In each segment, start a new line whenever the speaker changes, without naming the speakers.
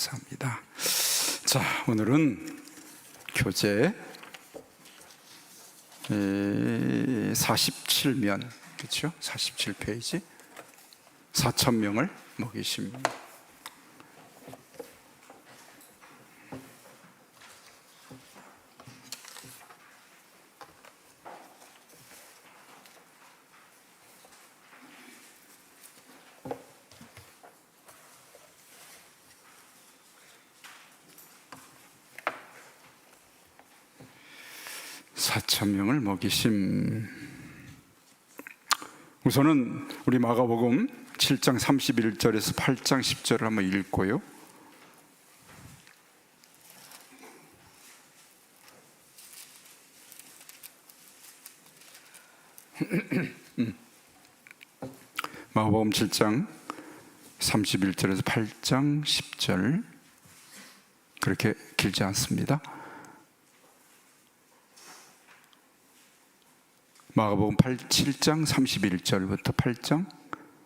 감사합니다. 자, 오늘은 교재 47면, 그렇죠? 47페이지 4,000명을 먹이심. 사천명을 먹이심. 우선은 우리 마가복음 7장 31절에서 8장 10절을 한번 읽고요. 마가복음 7장 31절에서 8장 10절, 그렇게 길지 않습니다. 마가복음 7장 31절부터 8장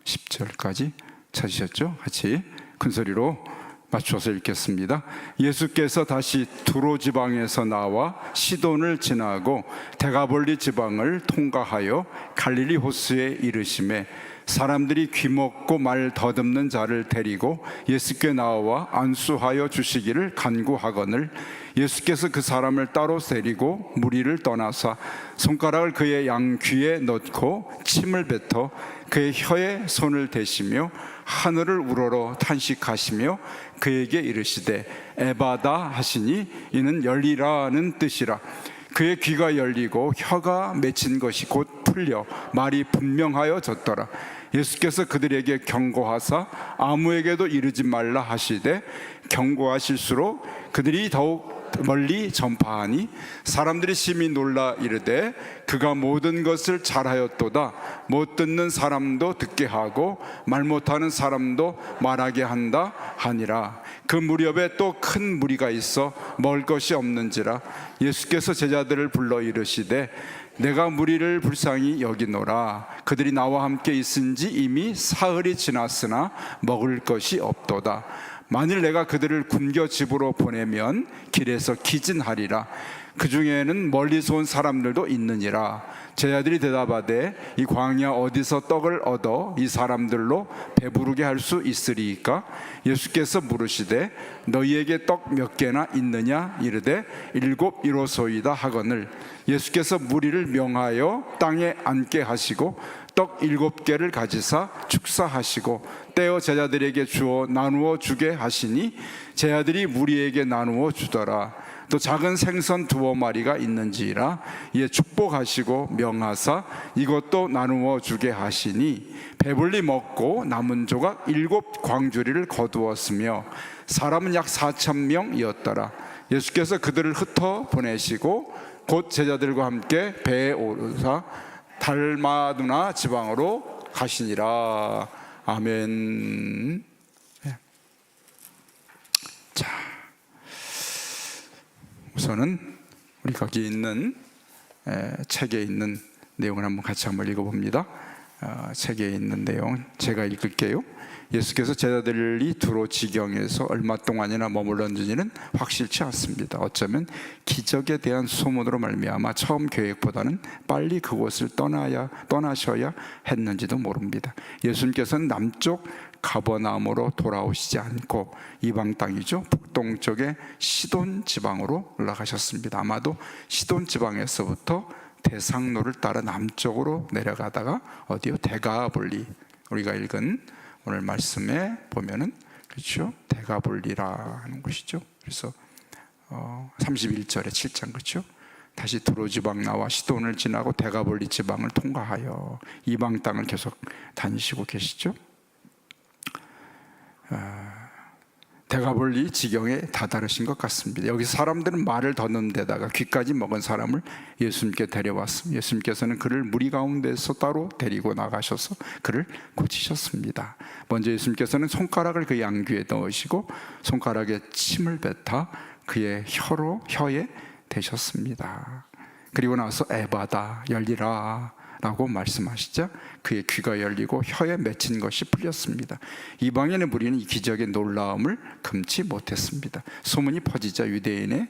10절까지 찾으셨죠? 같이 큰소리로 맞춰서 읽겠습니다. 예수께서 다시 두로 지방에서 나와 시돈을 지나고 데가볼리 지방을 통과하여 갈릴리 호수에 이르심에 사람들이 귀먹고 말 더듬는 자를 데리고 예수께 나와 안수하여 주시기를 간구하거늘 예수께서 그 사람을 따로 데리고 무리를 떠나사 손가락을 그의 양귀에 넣고 침을 뱉어 그의 혀에 손을 대시며 하늘을 우러러 탄식하시며 그에게 이르시되 에바다 하시니 이는 열리라는 뜻이라. 그의 귀가 열리고 혀가 맺힌 것이 곧 풀려 말이 분명하여졌더라. 예수께서 그들에게 경고하사 아무에게도 이르지 말라 하시되 경고하실수록 그들이 더욱 멀리 전파하니 사람들이 심히 놀라 이르되 그가 모든 것을 잘하였도다. 못 듣는 사람도 듣게 하고 말 못하는 사람도 말하게 한다 하니라. 그 무렵에 또 큰 무리가 있어 먹을 것이 없는지라. 예수께서 제자들을 불러 이르시되 내가 무리를 불쌍히 여기노라. 그들이 나와 함께 있은지 이미 사흘이 지났으나 먹을 것이 없도다. 만일 내가 그들을 굶겨 집으로 보내면 길에서 기진하리라. 그 중에는 멀리서 온 사람들도 있느니라. 제자들이 대답하되 이 광야 어디서 떡을 얻어 이 사람들로 배부르게 할 수 있으리이까? 예수께서 물으시되 너희에게 떡 몇 개나 있느냐? 이르되 7 이로소이다 하거늘 예수께서 무리를 명하여 땅에 앉게 하시고 떡 7개를 가지사 축사하시고 떼어 제자들에게 주어 나누어 주게 하시니 제자들이 무리에게 나누어 주더라. 또 작은 생선 2마리가 있는지라. 이에 축복하시고 명하사 이것도 나누어 주게 하시니 배불리 먹고 남은 조각 7 광주리를 거두었으며 사람은 약 4,000명이었더라. 예수께서 그들을 흩어 보내시고 곧 제자들과 함께 배에 오르사 달마누나 지방으로 가시니라. 아멘. 자, 우선은 우리 거기 있는 책에 있는 내용을 한번 같이 한번 읽어봅니다. 책에 있는 내용 제가 읽을게요. 예수께서 제자들이 두로 지경에서 얼마 동안이나 머물렀는지는 확실치 않습니다. 어쩌면 기적에 대한 소문으로 말미암아 처음 계획보다는 빨리 그곳을 떠나셔야 했는지도 모릅니다. 예수님께서는 남쪽 가버나움으로 돌아오시지 않고 이방 땅이죠, 북동쪽의 시돈 지방으로 올라가셨습니다. 아마도 시돈 지방에서부터 대상로를 따라 남쪽으로 내려가다가 어디요? 데가볼리, 우리가 읽은 오늘 말씀에 보면은 그렇죠? 데가볼리라 하는 곳이죠. 그래서 31절에 7장 그렇죠? 다시 두로 지방 나와 시돈을 지나고 데가볼리 지방을 통과하여 이방 땅을 계속 다니시고 계시죠. 데가볼리 지경에 다다르신 것 같습니다. 여기 사람들은 말을 더는 데다가 귀까지 먹은 사람을 예수님께 데려왔습니다. 예수님께서는 그를 무리 가운데서 따로 데리고 나가셔서 그를 고치셨습니다. 먼저 예수님께서는 손가락을 그 양귀에 넣으시고 손가락에 침을 뱉어 그의 혀에 대셨습니다. 그리고 나서 에바다 열리라 라고 말씀하시자 그의 귀가 열리고 혀에 맺힌 것이 풀렸습니다. 이방인의 무리는 이 기적의 놀라움을 금치 못했습니다. 소문이 퍼지자 유대인의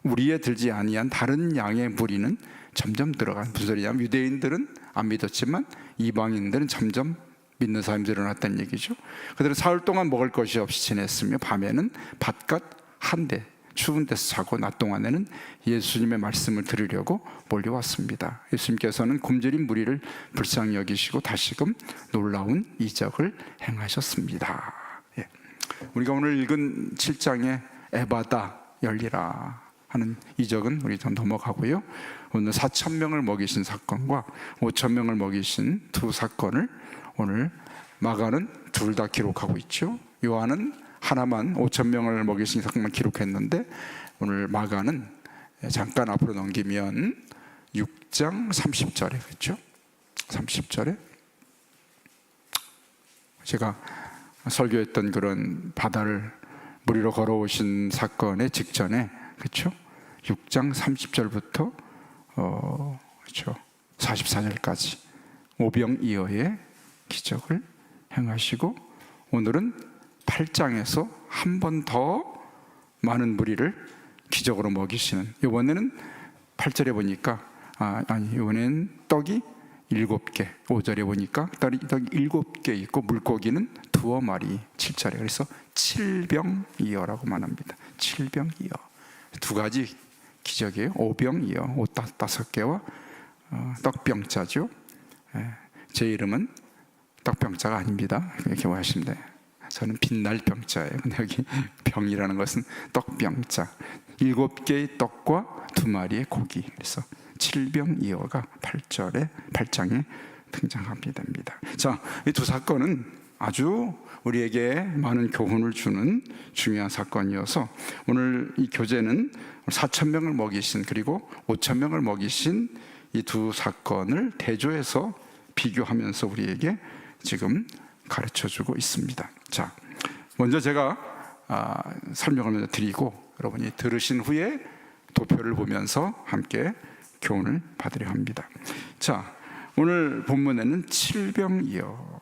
우리에 들지 아니한 다른 양의 무리는 점점 들어간, 무슨 소리냐면 유대인들은 안 믿었지만 이방인들은 점점 믿는 사람이 늘어났다는 얘기죠. 그들은 사흘 동안 먹을 것이 없이 지냈으며 밤에는 밭갓 한 대 추운 데서 자고 낮 동안에는 예수님의 말씀을 들으려고 몰려왔습니다. 예수님께서는 굶주린 무리를 불쌍히 여기시고 다시금 놀라운 이적을 행하셨습니다. 예. 우리가 오늘 읽은 7장의 에바다 열리라 하는 이적은 우리 좀 넘어가고요. 오늘 4,000명을 먹이신 사건과 5,000명을 먹이신 두 사건을 오늘 마가는 둘 다 기록하고 있죠. 요한은 하나만 5,000명을 먹이신 사건만 기록했는데 오늘 마가는 잠깐 앞으로 넘기면 6장 30절에 그렇죠? 30절에 제가 설교했던 그런 바다를 무리로 걸어오신 사건의 직전에 그렇죠? 6장 30절부터 그렇죠? 44절까지 오병이어의 기적을 행하시고 오늘은 8장에서 한 번 더 많은 무리를 기적으로 먹이시는, 이번에는 8절에 보니까 이번에는 떡이 7개, 5절에 보니까 떡이 7개 있고 물고기는 2마리, 7절에 그래서 7병이어라고 말합니다. 7병이어 두 가지 기적이에요. 오병이어 5개와 떡병자죠. 제 이름은 떡병자가 아닙니다. 이렇게 하시면 돼요. 저는 빛날 병자예요. 근데 여기 병이라는 것은 떡병자, 7개의 떡과 2마리의 고기, 그래서 7병이어가 8장에 등장하게 됩니다. 자, 이 두 사건은 아주 우리에게 많은 교훈을 주는 중요한 사건이어서 오늘 이 교재는 4,000명을 먹이신 그리고 5,000명을 먹이신 이 두 사건을 대조해서 비교하면서 우리에게 지금 가르쳐주고 있습니다. 자, 먼저 제가 설명을 먼저 드리고 여러분이 들으신 후에 도표를 보면서 함께 교훈을 받으려 합니다. 자, 오늘 본문에는 7병이어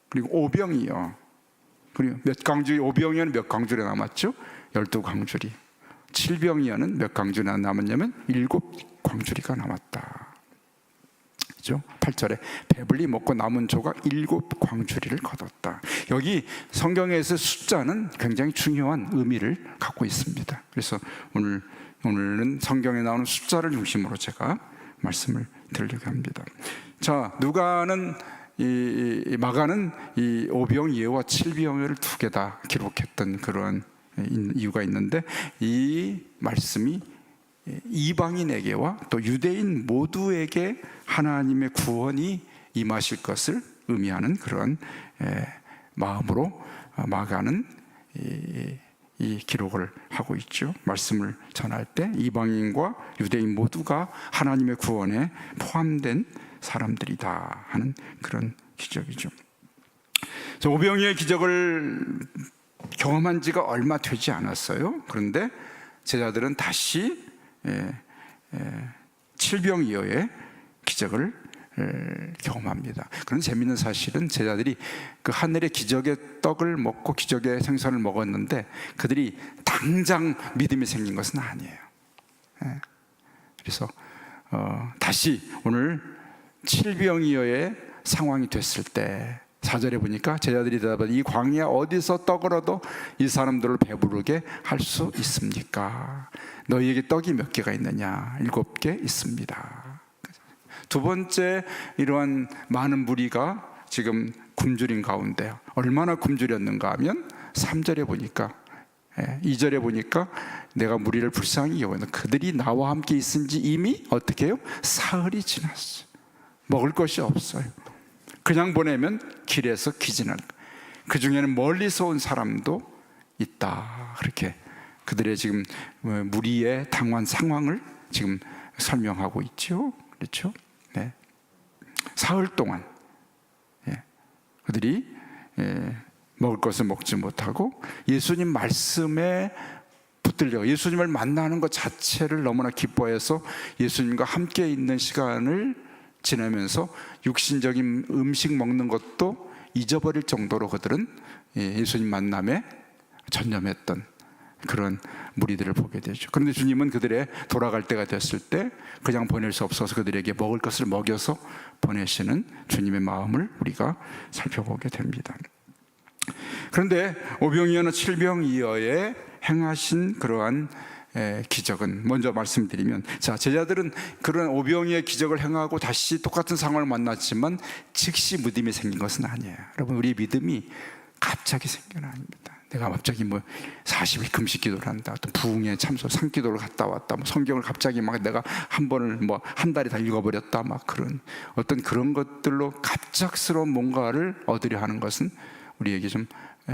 그리고 5병이어 그리고 몇 강주리, 5병이어는 몇 강주리 남았죠? 12강주리. 7병이어는 몇 강주리가 남았냐면 7강주리가 남았다. 그렇죠? 8절에 배불리 먹고 남은 조가 7광주리를 거뒀다. 여기 성경에서 숫자는 굉장히 중요한 의미를 갖고 있습니다. 그래서 오늘은 성경에 나오는 숫자를 중심으로 제가 말씀을 드리려고 합니다. 자, 누가는 이 마가는 이 5병이어와 7병이어를 두 개 다 기록했던 그런 이유가 있는데 이 말씀이 이방인에게와 또 유대인 모두에게 하나님의 구원이 임하실 것을 의미하는 그런 마음으로 마가는 이 기록을 하고 있죠. 말씀을 전할 때 이방인과 유대인 모두가 하나님의 구원에 포함된 사람들이다 하는 그런 기적이죠. 오병이어의 기적을 경험한 지가 얼마 되지 않았어요. 그런데 제자들은 다시 7병이어의 기적을 경험합니다. 그런 재미있는 사실은 제자들이 그 하늘의 기적의 떡을 먹고 기적의 생선을 먹었는데 그들이 당장 믿음이 생긴 것은 아니에요. 그래서 다시 오늘 7병이어의 상황이 됐을 때 4절에 보니까 제자들이 대답하되 이 광야 어디서 떡을 얻어 이 사람들을 배부르게 할 수 있습니까? 너희에게 떡이 몇 개가 있느냐? 7개 있습니다. 두 번째 이러한 많은 무리가 지금 굶주린 가운데 얼마나 굶주렸는가 하면 3절에 보니까 2절에 보니까 내가 무리를 불쌍히 여겼는데 그들이 나와 함께 있은 지 이미 어떻게 해요? 사흘이 지났어요. 먹을 것이 없어요. 그냥 보내면 길에서 기진할, 그 중에는 멀리서 온 사람도 있다. 그렇게 그들의 지금 무리의 당황 상황을 지금 설명하고 있죠. 그렇죠? 네. 사흘 동안 그들이 먹을 것을 먹지 못하고 예수님 말씀에 붙들려 예수님을 만나는 것 자체를 너무나 기뻐해서 예수님과 함께 있는 시간을 지내면서 육신적인 음식 먹는 것도 잊어버릴 정도로 그들은 예수님 만남에 전념했던 그런 무리들을 보게 되죠. 그런데 주님은 그들의 돌아갈 때가 됐을 때 그냥 보낼 수 없어서 그들에게 먹을 것을 먹여서 보내시는 주님의 마음을 우리가 살펴보게 됩니다. 그런데 오병이어나 칠병이어에 행하신 그러한 기적은 먼저 말씀드리면, 자, 제자들은 그런 오병이어의 기적을 행하고 다시 똑같은 상황을 만났지만 즉시 믿음이 생긴 것은 아니에요. 여러분, 우리의 믿음이 갑자기 생긴 건 아닙니다. 내가 갑자기 40일 금식 기도를 한다, 또 부흥회 참석, 산기도를 갔다 왔다, 성경을 갑자기 내가 한 번을 한 달에 다 읽어버렸다, 그런 어떤 그런 것들로 갑작스러운 뭔가를 얻으려 하는 것은 우리에게 좀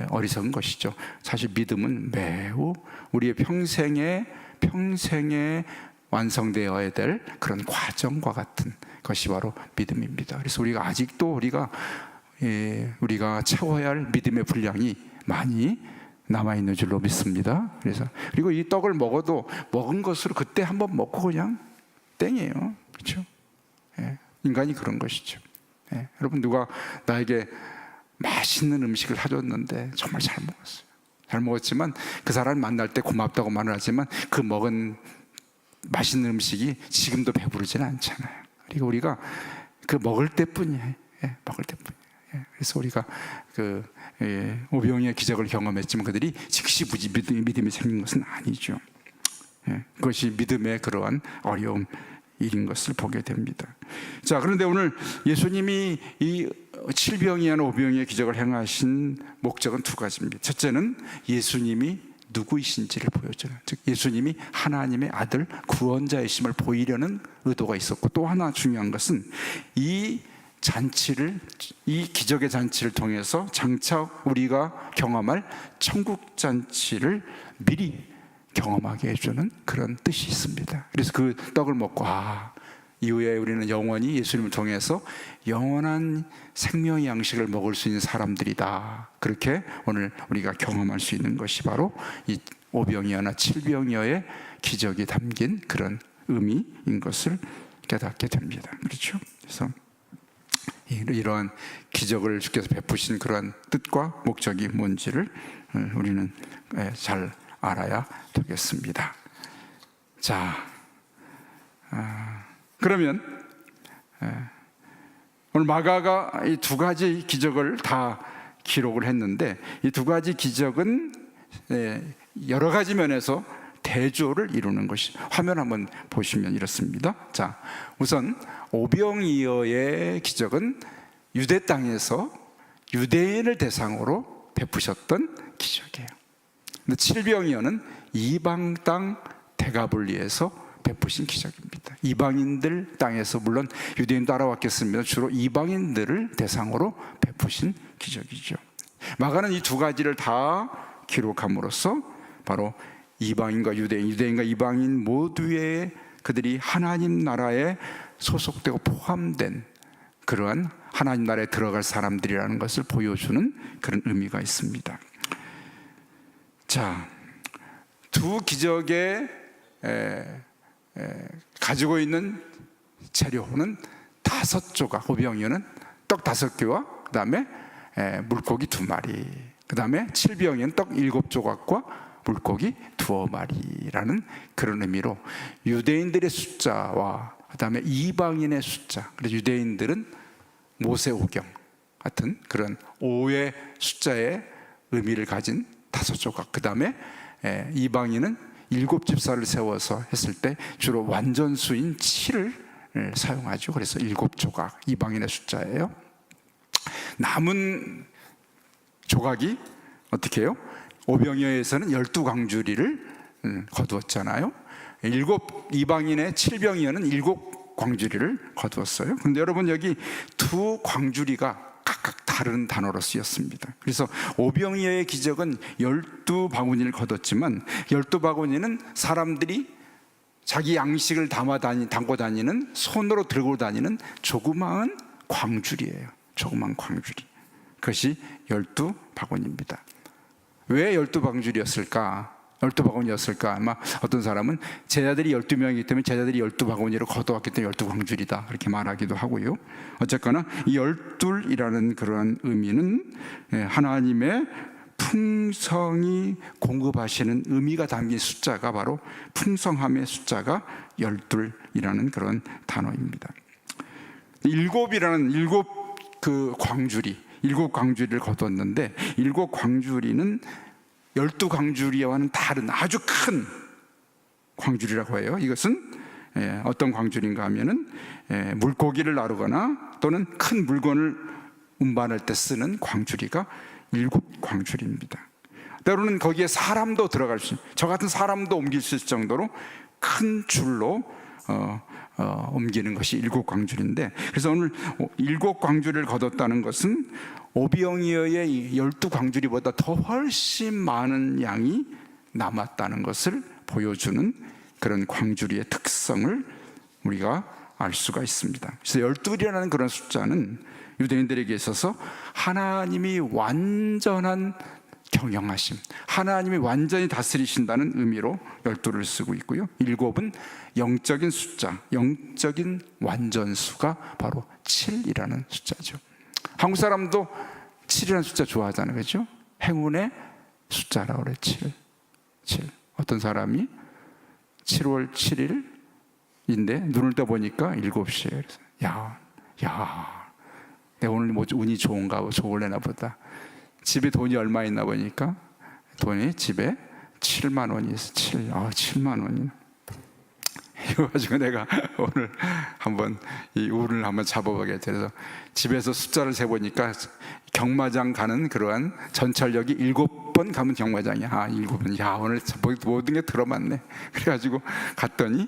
어리석은 것이죠. 사실 믿음은 매우 우리의 평생에 완성되어야 될 그런 과정과 같은 것이 바로 믿음입니다. 그래서 우리가 아직도 우리가 채워야 할 믿음의 분량이 많이 남아있는 줄로 믿습니다. 그리고 이 떡을 먹어도 먹은 것으로 그때 한번 먹고 그냥 땡이에요. 그렇죠? 인간이 그런 것이죠. 여러분, 누가 나에게 맛있는 음식을 사줬는데 정말 잘 먹었어요. 잘 먹었지만 그 사람을 만날 때 고맙다고 말을 하지만 그 먹은 맛있는 음식이 지금도 배부르지는 않잖아요. 그리고 우리가 그 먹을 때뿐이에요. 먹을 때뿐이에요. 그래서 우리가 오병이어의 기적을 경험했지만 그들이 즉시 믿음이 생긴 것은 아니죠. 그것이 믿음의 그러한 어려움 일인 것을 보게 됩니다. 자, 그런데 오늘 예수님이 이 칠병이어나 오병이어의 기적을 행하신 목적은 두 가지입니다. 첫째는 예수님이 누구이신지를 보여줘요. 즉 예수님이 하나님의 아들 구원자이심을 보이려는 의도가 있었고, 또 하나 중요한 것은 이 기적의 잔치를 통해서 장차 우리가 경험할 천국 잔치를 미리 경험하게 해주는 그런 뜻이 있습니다. 그래서 그 떡을 먹고 이후에 우리는 영원히 예수님을 통해서 영원한 생명의 양식을 먹을 수 있는 사람들이다, 그렇게 오늘 우리가 경험할 수 있는 것이 바로 이 오병이어나 칠병이어의 기적이 담긴 그런 의미인 것을 깨닫게 됩니다. 그렇죠? 그래서 이러한 기적을 주께서 베푸신 그러한 뜻과 목적이 뭔지를 우리는 잘 알아야 되겠습니다. 자, 그러면 오늘 마가가 이 두 가지 기적을 다 기록을 했는데, 이 두 가지 기적은 여러 가지 면에서 대조를 이루는 것이, 화면 한번 보시면 이렇습니다. 자, 우선 오병이어의 기적은 유대 땅에서 유대인을 대상으로 베푸셨던 기적이에요. 근데 칠병이어는 이방 땅 데가볼리에서 베푸신 기적입니다. 이방인들 땅에서, 물론 유대인도 알아왔겠습니다. 주로 이방인들을 대상으로 베푸신 기적이죠. 마가는 이 두 가지를 다 기록함으로써 바로 이방인과 유대인과 이방인 모두의 그들이 하나님 나라에 소속되고 포함된 그러한 하나님 나라에 들어갈 사람들이라는 것을 보여주는 그런 의미가 있습니다. 자, 두 기적의 가지고 있는 재료는 5조각, 오병이어는 떡 5개와 그 다음에 물고기 2마리, 그 다음에 칠병이어는 떡 7조각과 물고기 2마리라는 그런 의미로 유대인들의 숫자와 그 다음에 이방인의 숫자, 그래서 유대인들은 모세오경 같은 그런 5의 숫자의 의미를 가진 5조각, 그 다음에 이방인은 7집사를 세워서 했을 때 주로 완전수인 7을 사용하죠. 그래서 7조각, 이방인의 숫자예요. 남은 조각이 어떻게 해요? 오병이어에서는 12광주리를 거두었잖아요. 이방인의 칠병이어는 7광주리를 거두었어요. 그런데 여러분, 여기 두 광주리가 각각 다른 단어로 쓰였습니다. 그래서 오병이어의 기적은 12바구니를 거뒀지만 12바구니는 사람들이 자기 양식을 담고 다니는, 손으로 들고 다니는 조그마한 광주리예요. 조그마한 광주리. 그것이 12바구니입니다. 왜 12광주리였을까? 12바구니였을까? 아마 어떤 사람은 제자들이 12명이기 때문에 제자들이 12바구니를 거두었기 때문에 12광줄이다 그렇게 말하기도 하고요. 어쨌거나 이 12이라는 그런 의미는 하나님의 풍성이 공급하시는 의미가 담긴 숫자가 바로 풍성함의 숫자가 12이라는 그런 단어입니다. 7이라는 그 광주리, 7광주리를 거뒀는데 7광주리는 12광주리와는 다른 아주 큰 광주리라고 해요. 이것은 어떤 광주리인가 하면은 물고기를 나르거나 또는 큰 물건을 운반할 때 쓰는 광주리가 7광주리입니다. 때로는 거기에 사람도 들어갈 수, 저 같은 사람도 옮길 수 있을 정도로 큰 줄로 옮기는 것이 7광주리인데, 그래서 오늘 7광주리를 거뒀다는 것은 오병이어의 12광주리보다 더 훨씬 많은 양이 남았다는 것을 보여주는 그런 광주리의 특성을 우리가 알 수가 있습니다. 그래서 12이라는 그런 숫자는 유대인들에게 있어서 하나님이 완전한 경영하심, 하나님이 완전히 다스리신다는 의미로 12를 쓰고 있고요. 7은 영적인 숫자, 영적인 완전수가 바로 7이라는 숫자죠. 한국 사람도 7이라는 숫자 좋아하잖아요, 그렇죠? 행운의 숫자라고 그래. 7. 어떤 사람이 7월 7일인데 눈을 떠보니까 7시에 그래서 내가 오늘 뭐 운이 좋을래나 보다. 집에 돈이 얼마 있나 보니까 돈이 집에 7만 원이 있어. 7만 원이. 이거 가지고 내가 오늘 한번 이 운을 한번 잡아보게 돼서 집에서 숫자를 세보니까 경마장 가는 그러한 전철역이 7번 가면 경마장이야. 7번. 오늘 모든 게 들어맞네. 그래가지고 갔더니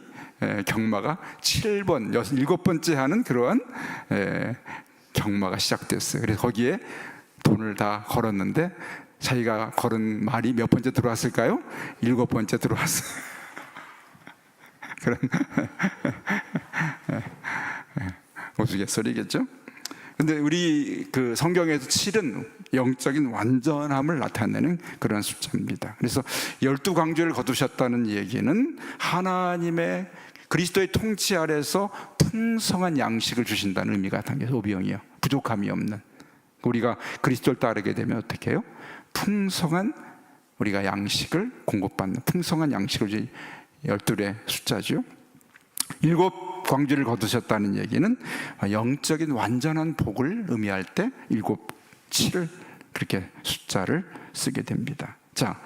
경마가 7번, 7번째 하는 그러한 경마가 시작됐어요. 그래서 거기에 돈을 다 걸었는데 자기가 걸은 말이 몇 번째 들어왔을까요? 7번째 들어왔어요. 그런 우스갯소리겠죠? 근데 우리 그 성경에서 7은 영적인 완전함을 나타내는 그런 숫자입니다. 그래서 12광주를 거두셨다는 얘기는 하나님의 그리스도의 통치 아래서 풍성한 양식을 주신다는 의미가 담겨서 오병이요, 부족함이 없는. 우리가 그리스도를 따르게 되면 어떻게 해요? 풍성한 우리가 양식을 공급받는 풍성한 양식을 12의 숫자죠. 7광주를 거두셨다는 얘기는 영적인 완전한 복을 의미할 때 7을 그렇게 숫자를 쓰게 됩니다. 자,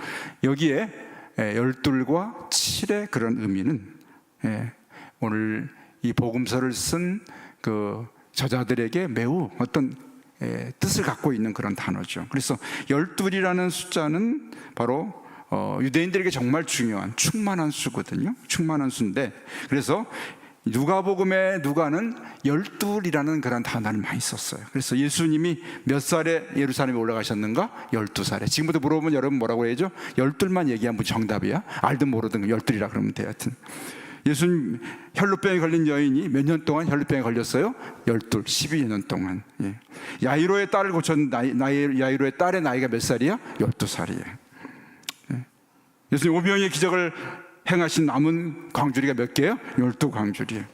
여기에 12과 7의 그런 의미는 오늘 이 복음서를 쓴 그 저자들에게 매우 어떤 뜻을 갖고 있는 그런 단어죠. 그래서 12이라는 숫자는 바로 유대인들에게 정말 중요한 충만한 수거든요. 충만한 수인데, 그래서 누가복음의 누가는 12이라는 그런 단어를 많이 썼어요. 그래서 예수님이 몇 살에 예루살렘에 올라가셨는가? 12살에. 지금부터 물어보면 여러분 뭐라고 해야죠? 12만 얘기하면 정답이야. 알든 모르든 12이라 그러면 돼요. 하여튼 예수님 혈루병에 걸린 여인이 몇 년 동안 혈루병에 걸렸어요? 12년 동안. 야이로의 딸을 고쳤는 야이로의 딸의 나이가 몇 살이야? 12살이에요. 예수님 오병이의 기적을 행하신 남은 광주리가 몇 개예요? 12광주리예요.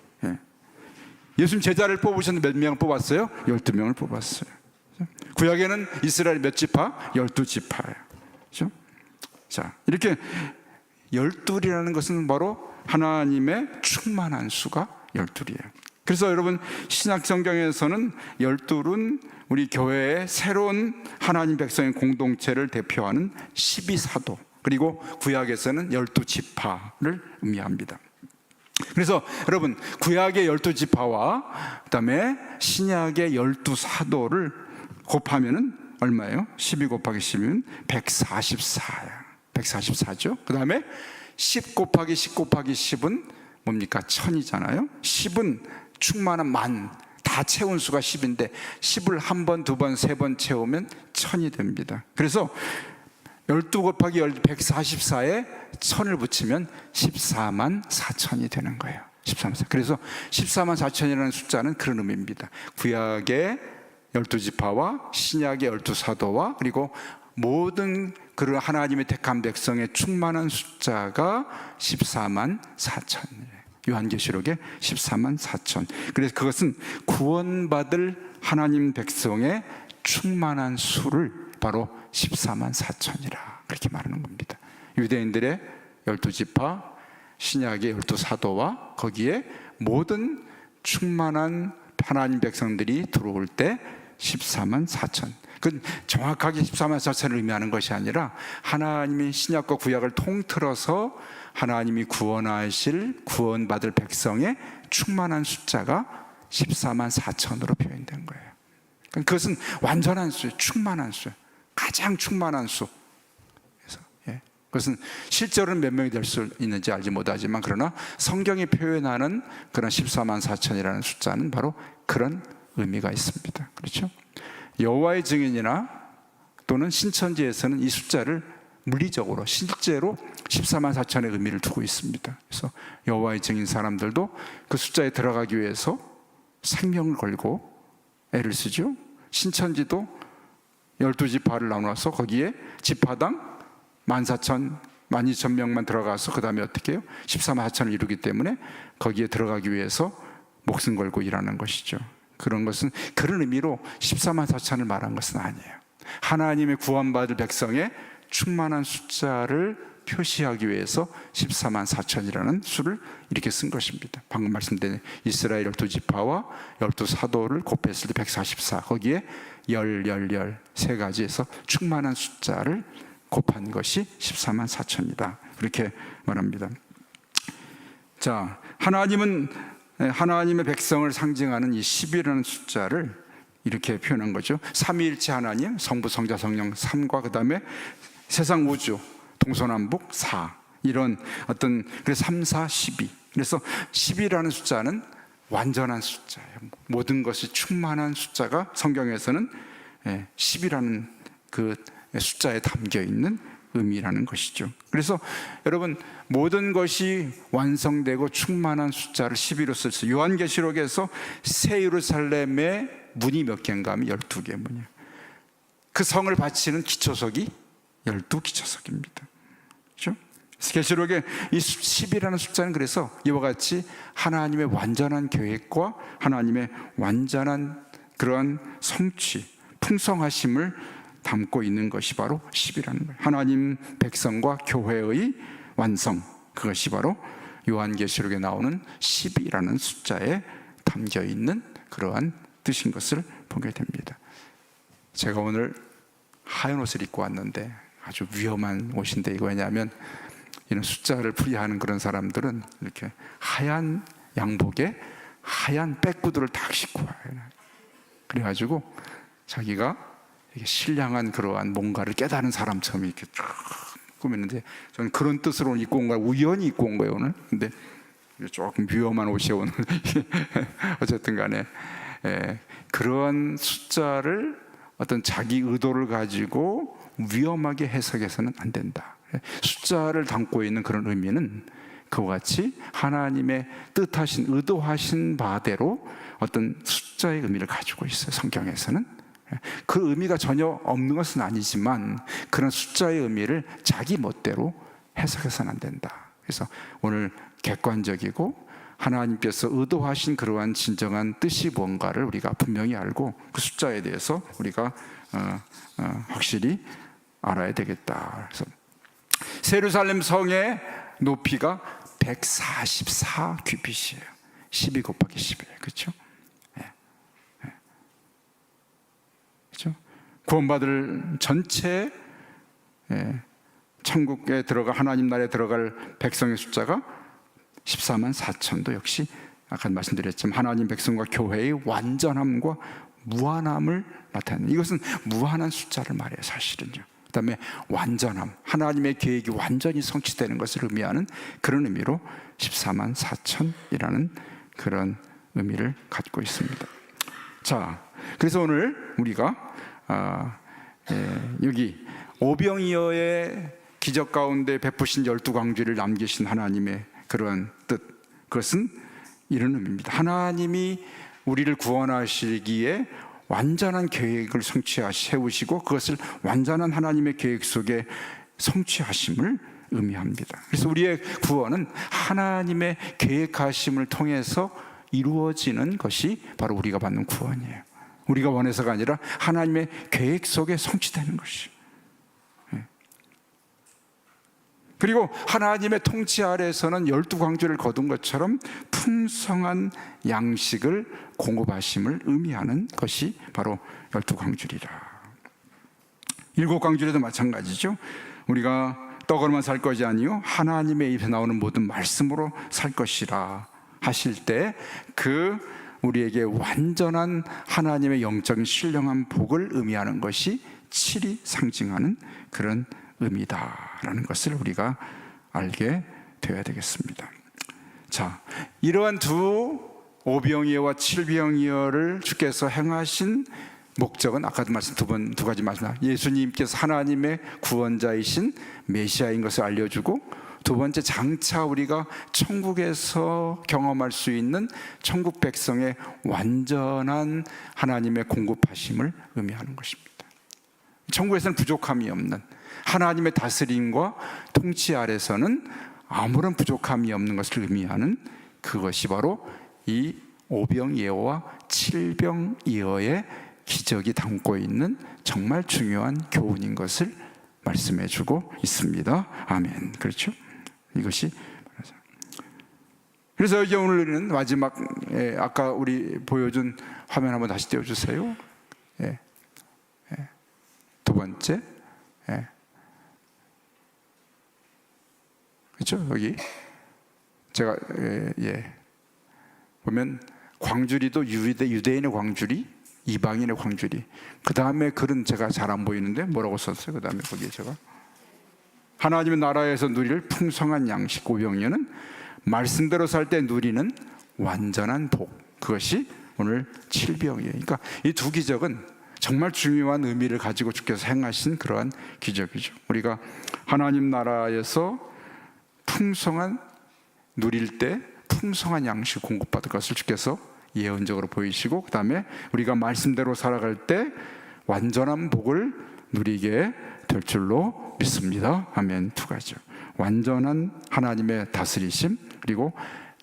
예수님 제자를 뽑으셨는데 몇 명 뽑았어요? 12명을 뽑았어요. 구약에는 이스라엘 몇 지파? 12지파예요. 그렇죠? 자, 이렇게 12이라는 것은 바로 하나님의 충만한 수가 12이에요. 그래서 여러분 신약 성경에서는 12은 우리 교회의 새로운 하나님 백성의 공동체를 대표하는 12사도, 그리고 구약에서는 12지파를 의미합니다. 그래서 여러분 구약의 12지파와 그다음에 신약의 12사도를 곱하면은 얼마예요? 12 곱하기 10이면 144야. 144죠. 그다음에 10 곱하기 10 곱하기 10은 뭡니까? 1000이잖아요. 10은 충만한 만, 다 채운 수가 10인데 10을 한 번, 두 번, 세 번 채우면 1000이 됩니다. 그래서 12 곱하기 144에 1000을 붙이면 14만 4천이 되는 거예요. 14만 4천. 그래서 14만 4천이라는 숫자는 그런 의미입니다. 구약의 12지파와 신약의 12사도와 그리고 모든 그런 하나님의 택한 백성의 충만한 숫자가 14만 4천이에요. 요한계시록에 14만 4천. 그래서 그것은 구원받을 하나님 백성의 충만한 수를 바로 14만 4천이라 그렇게 말하는 겁니다. 유대인들의 12지파, 신약의 12사도와 거기에 모든 충만한 하나님 백성들이 들어올 때 14만 4천. 그건 정확하게 14만 4천을 의미하는 것이 아니라 하나님이 신약과 구약을 통틀어서 하나님이 구원하실 구원받을 백성의 충만한 숫자가 14만 4천으로 표현된 거예요. 그것은 완전한 수예요. 충만한 수, 가장 충만한 수. 그래서 그것은 실제로는 몇 명이 될 수 있는지 알지 못하지만, 그러나 성경이 표현하는 그런 14만 4천이라는 숫자는 바로 그런 의미가 있습니다. 그렇죠? 여호와의 증인이나 또는 신천지에서는 이 숫자를 물리적으로 실제로 14만 4천의 의미를 두고 있습니다. 그래서 여호와의 증인 사람들도 그 숫자에 들어가기 위해서 생명을 걸고 애를 쓰죠. 신천지도 12지파를 나눠서 거기에 지파당 14,000, 12,000명만 들어가서 그 다음에 어떻게 해요? 14만 4천을 이루기 때문에 거기에 들어가기 위해서 목숨 걸고 일하는 것이죠. 그런 것은 그런 의미로 14만 4천을 말한 것은 아니에요. 하나님의 구원받을 백성의 충만한 숫자를 표시하기 위해서 14만 4천이라는 수를 이렇게 쓴 것입니다. 방금 말씀드린 이스라엘 12지파와 12사도를 곱했을 때 144, 거기에 세 가지에서 충만한 숫자를 곱한 것이 14만 4천이다 그렇게 말합니다. 자, 하나님은 하나님의 백성을 상징하는 이 10이라는 숫자를 이렇게 표현한 거죠. 삼위일체 하나님, 성부, 성자, 성령 3과 그 다음에 세상 우주, 동서남북 4, 이런 어떤, 그래서 3, 4, 12. 그래서 10이라는 숫자는 완전한 숫자예요. 모든 것이 충만한 숫자가 성경에서는 10이라는 그 숫자에 담겨 있는 의미라는 것이죠. 그래서 여러분, 모든 것이 완성되고 충만한 숫자를 10으로 썼어요. 요한계시록에서 새 예루살렘의 문이 몇 개인가 하면 12개 문이에요. 그 성을 바치는 기초석이 12기초석입니다. 그렇죠? 계시록에 이 10이라는 숫자는 그래서 이와 같이 하나님의 완전한 계획과 하나님의 완전한 그러한 성취, 풍성하심을 담고 있는 것이 바로 10이라는 거예요. 하나님 백성과 교회의 완성, 그것이 바로 요한계시록에 나오는 10이라는 숫자에 담겨 있는 그러한 뜻인 것을 보게 됩니다. 제가 오늘 하얀 옷을 입고 왔는데 아주 위험한 옷인데, 이거 왜냐하면 이런 숫자를 풀이하는 그런 사람들은 이렇게 하얀 양복에 하얀 백구두를 딱 신고 와요. 그래가지고 자기가 이게 신령한 그러한 뭔가를 깨달은 사람처럼 이렇게 쭉 꾸몄는데, 저는 그런 뜻으로 입고 온 거예요. 우연히 입고 온 거예요 오늘. 근데 조금 위험한 옷이에요 오늘. 어쨌든 간에 그러한 숫자를 어떤 자기 의도를 가지고 위험하게 해석해서는 안 된다. 숫자를 담고 있는 그런 의미는 그와 같이 하나님의 뜻하신, 의도하신 바대로 어떤 숫자의 의미를 가지고 있어요. 성경에서는 그 의미가 전혀 없는 것은 아니지만 그런 숫자의 의미를 자기 멋대로 해석해서는 안 된다. 그래서 오늘 객관적이고 하나님께서 의도하신 그러한 진정한 뜻이 뭔가를 우리가 분명히 알고 그 숫자에 대해서 우리가 확실히 알아야 되겠다. 그래서 예루살렘 성의 높이가 144 규빗이에요. 12 곱하기 10이에요. 그렇죠? 그렇죠? 구원받을 전체 천국에 들어가 하나님 나라에 들어갈 백성의 숫자가 14만 4천도 역시 아까 말씀드렸지만 하나님 백성과 교회의 완전함과 무한함을 나타내는, 이것은 무한한 숫자를 말해요 사실은요. 그 다음에 완전함, 하나님의 계획이 완전히 성취되는 것을 의미하는 그런 의미로 14만 4천이라는 그런 의미를 갖고 있습니다. 자, 그래서 오늘 우리가 여기 오병이어의 기적 가운데 베푸신 12광주를 남기신 하나님의 그러한 뜻, 그것은 이런 의미입니다. 하나님이 우리를 구원하시기에 완전한 계획을 세우시고 그것을 완전한 하나님의 계획 속에 성취하심을 의미합니다. 그래서 우리의 구원은 하나님의 계획하심을 통해서 이루어지는 것이 바로 우리가 받는 구원이에요. 우리가 원해서가 아니라 하나님의 계획 속에 성취되는 것이에요. 그리고 하나님의 통치 아래에서는 12광주를 거둔 것처럼 풍성한 양식을 공급하심을 의미하는 것이 바로 12광주리라. 7광주리도 마찬가지죠. 우리가 떡으로만 살 것이 아니요 하나님의 입에 나오는 모든 말씀으로 살 것이라 하실 때 그 우리에게 완전한 하나님의 영적인 신령한 복을 의미하는 것이 7이 상징하는 그런 의미다라는 것을 우리가 알게 되어야 되겠습니다. 자, 이러한 두 오병이어와 칠병이어를 주께서 행하신 목적은 아까도 두 가지 말씀드렸습니다. 예수님께서 하나님의 구원자이신 메시아인 것을 알려주고, 두 번째, 장차 우리가 천국에서 경험할 수 있는 천국 백성의 완전한 하나님의 공급하심을 의미하는 것입니다. 천국에서는 부족함이 없는 하나님의 다스림과 통치 아래서는 아무런 부족함이 없는 것을 의미하는 그것이 바로 이 오병이어와 칠병이어의 기적이 담고 있는 정말 중요한 교훈인 것을 말씀해 주고 있습니다. 아멘. 그렇죠? 이것이. 그래서 이제 오늘은 마지막, 아까 우리 보여준 화면 한번 다시 띄워주세요. 두 번째, 그렇죠? 여기 제가 보면 광주리도 유대인의 광주리, 이방인의 광주리. 그 다음에 글은 제가 잘 안 보이는데 뭐라고 썼어요? 그 다음에 거기에 제가 하나님의 나라에서 누릴 풍성한 양식, 오병이어는 말씀대로 살 때 누리는 완전한 복. 그것이 오늘 칠병이에요. 그러니까 이 두 기적은 정말 중요한 의미를 가지고 주께서 행하신 그러한 기적이죠. 우리가 하나님 나라에서 풍성한 누릴 때 풍성한 양식 공급받을 것을 주께서 예언적으로 보이시고, 그 다음에 우리가 말씀대로 살아갈 때 완전한 복을 누리게 될 줄로 믿습니다. 아멘. 두 가지죠. 완전한 하나님의 다스리심, 그리고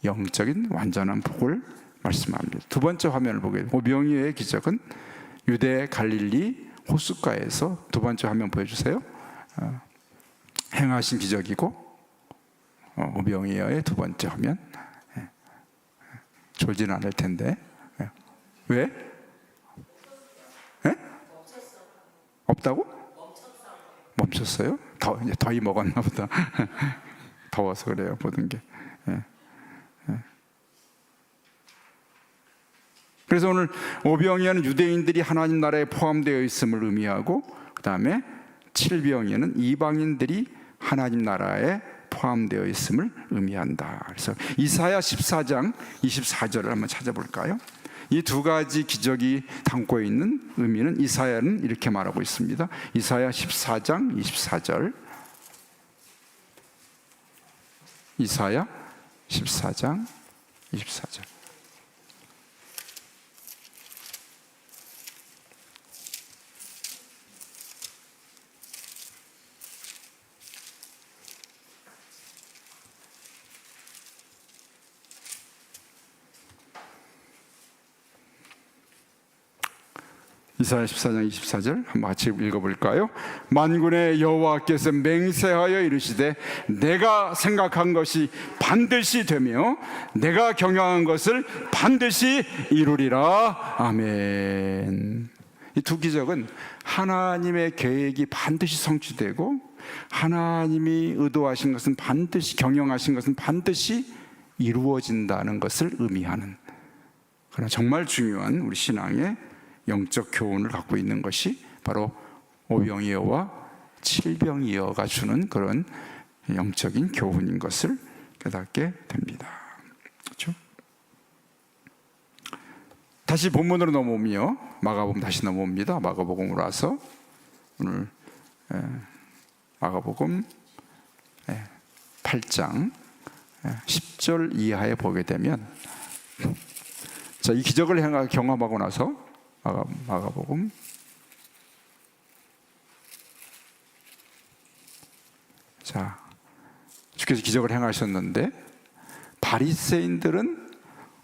영적인 완전한 복을 말씀합니다. 두 번째 화면을 보게 됩니다. 오병이어의 기적은 유대 갈릴리 호숫가에서, 두 번째 화면 보여주세요. 행하신 기적이고, 오병이어의 두 번째 화면. 졸지는 않을 텐데. 왜? 없다고? 멈췄어요? 더위 먹었나 보다. 더워서 그래요, 모든 게. 그래서 오늘 오병이어는 유대인들이 하나님 나라에 포함되어 있음을 의미하고, 그 다음에 칠병이어는 이방인들이 하나님 나라에 포함되어 있음을 의미한다. 그래서 이사야 14장 24절을 한번 찾아볼까요? 이 두 가지 기적이 담고 있는 의미는 이사야는 이렇게 말하고 있습니다. 이사야 14장 24절. 이사야 14장 24절. 이사야 14장 24절 한번 같이 읽어볼까요? 만군의 여호와께서 맹세하여 이르시되 내가 생각한 것이 반드시 되며 내가 경영한 것을 반드시 이루리라. 아멘. 이 두 기적은 하나님의 계획이 반드시 성취되고, 하나님이 의도하신 것은 반드시, 경영하신 것은 반드시 이루어진다는 것을 의미하는, 그러나 정말 중요한 우리 신앙의 영적 교훈을 갖고 있는 것이 바로 오병이어와 칠병이어가 주는 그런 영적인 교훈인 것을 깨닫게 됩니다. 그렇죠? 다시 본문으로 넘어오며 마가복음 다시 넘어옵니다. 마가복음으로 와서 오늘 마가복음 8장 10절 이하에 보게 되면, 자, 이 기적을 경험하고 나서 마가복음 主께서 기적을 행하셨는데 바리새인들은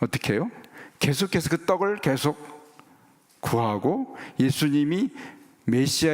어떻게 해요? 계속해서 그 떡을 계속 구하고 예수님이 메시아